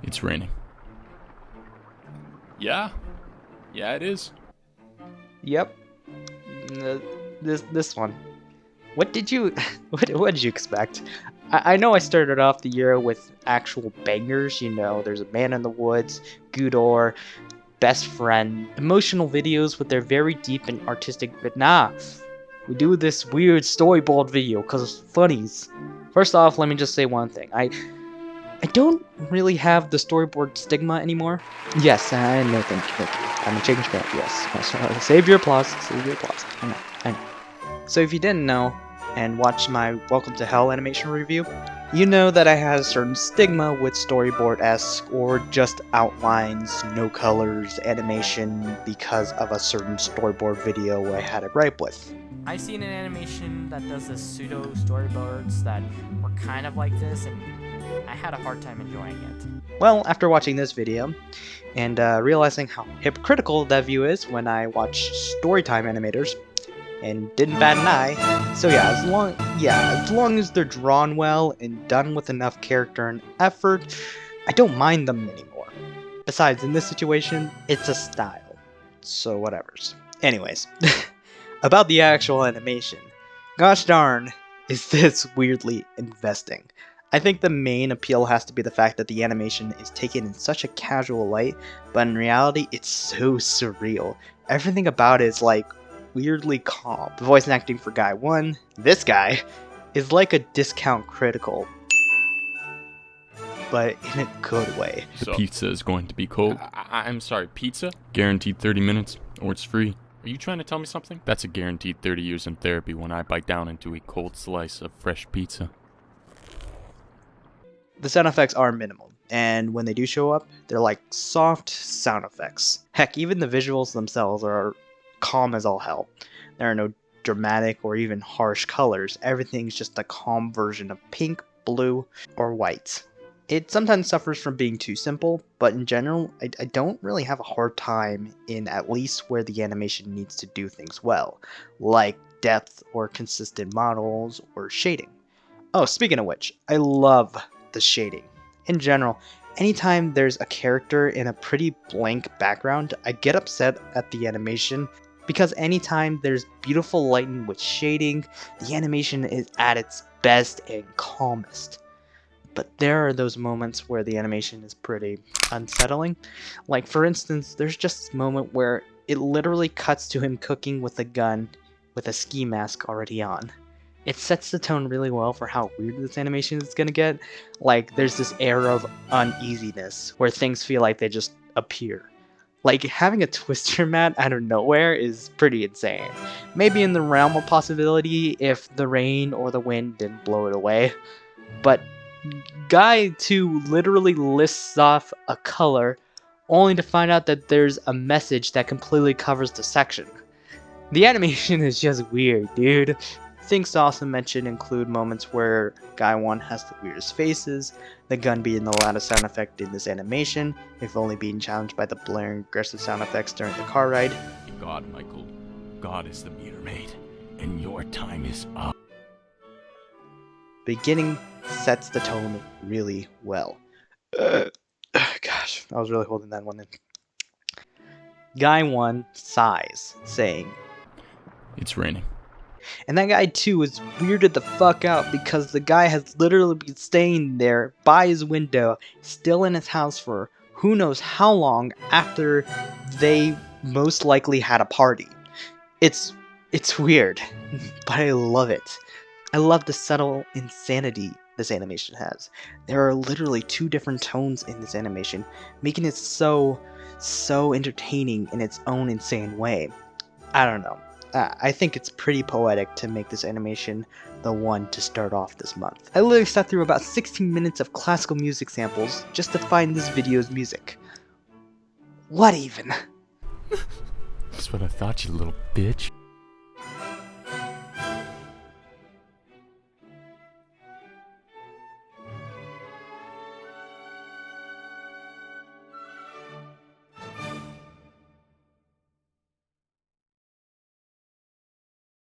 It's raining. Yeah, it is. Yep. This one. What did you what did you expect? I know I started off the year with actual bangers, you know, there's a Man in the Woods, Goodor, Best Friend, emotional videos with their very deep and artistic, but nah. We do this weird storyboard video because it's funnies. First off, let me just say one thing. I don't really have the storyboard stigma anymore. Yes, I know, thank you. I'm a change man, yes. Save your applause, I know. So if you didn't know, and watched my Welcome to Hell animation review, you know that I had a certain stigma with storyboard-esque or just outlines, no colors, animation because of a certain storyboard video I had a gripe with. I've seen an animation that does the pseudo storyboards that were kind of like this, and I had a hard time enjoying it. Well, after watching this video, and realizing how hypocritical that view is when I watch storytime animators, and didn't bat an eye. So yeah, as long as they're drawn well and done with enough character and effort, I don't mind them anymore. Besides, in this situation, it's a style. So whatevers. Anyways, about the actual animation. Gosh darn, is this weirdly investing. I think the main appeal has to be the fact that the animation is taken in such a casual light, but in reality, it's so surreal. Everything about it is like weirdly calm. The voice acting for Guy 1, this guy, is like a discount critical, but in a good way. The pizza is going to be cold. I'm sorry, pizza? Guaranteed 30 minutes, or it's free. Are you trying to tell me something? That's a guaranteed 30 years in therapy when I bite down into a cold slice of fresh pizza. The sound effects are minimal, and when they do show up, they're like soft sound effects. Heck, even the visuals themselves are calm as all hell. There are no dramatic or even harsh colors. Everything's just a calm version of pink, blue, or white. It sometimes suffers from being too simple, but in general, I don't really have a hard time in at least where the animation needs to do things well, like depth or consistent models or shading. Oh, speaking of which, I love the shading. In general, anytime there's a character in a pretty blank background, I get upset at the animation because anytime there's beautiful lighting with shading, the animation is at its best and calmest. But there are those moments where the animation is pretty unsettling. Like for instance, there's just this moment where it literally cuts to him cooking with a gun with a ski mask already on. It sets the tone really well for how weird this animation is gonna get. Like, there's this air of uneasiness where things feel like they just appear. Like, having a twister mat out of nowhere is pretty insane. Maybe in the realm of possibility if the rain or the wind didn't blow it away. But Guy 2 literally lists off a color only to find out that there's a message that completely covers the section. The animation is just weird, dude. Things to also mention include moments where Guy 1 has the weirdest faces, the gun being the loudest sound effect in this animation, if only being challenged by the blaring aggressive sound effects during the car ride. God, Michael. God is the meter maid, and your time is up. Beginning sets the tone really well. Gosh, I was really holding that one in. Guy 1 sighs, saying, It's raining. and that guy too is weirded the fuck out because the guy has literally been staying there by his window, still in his house for who knows how long after they most likely had a party. It's weird, but I love it. I love the subtle insanity this animation has. There are literally two different tones in this animation, making it so entertaining in its own insane way. I don't know. I think it's pretty poetic to make this animation the one to start off this month. I literally sat through about 16 minutes of classical music samples just to find this video's music. What even? That's what I thought, you little bitch.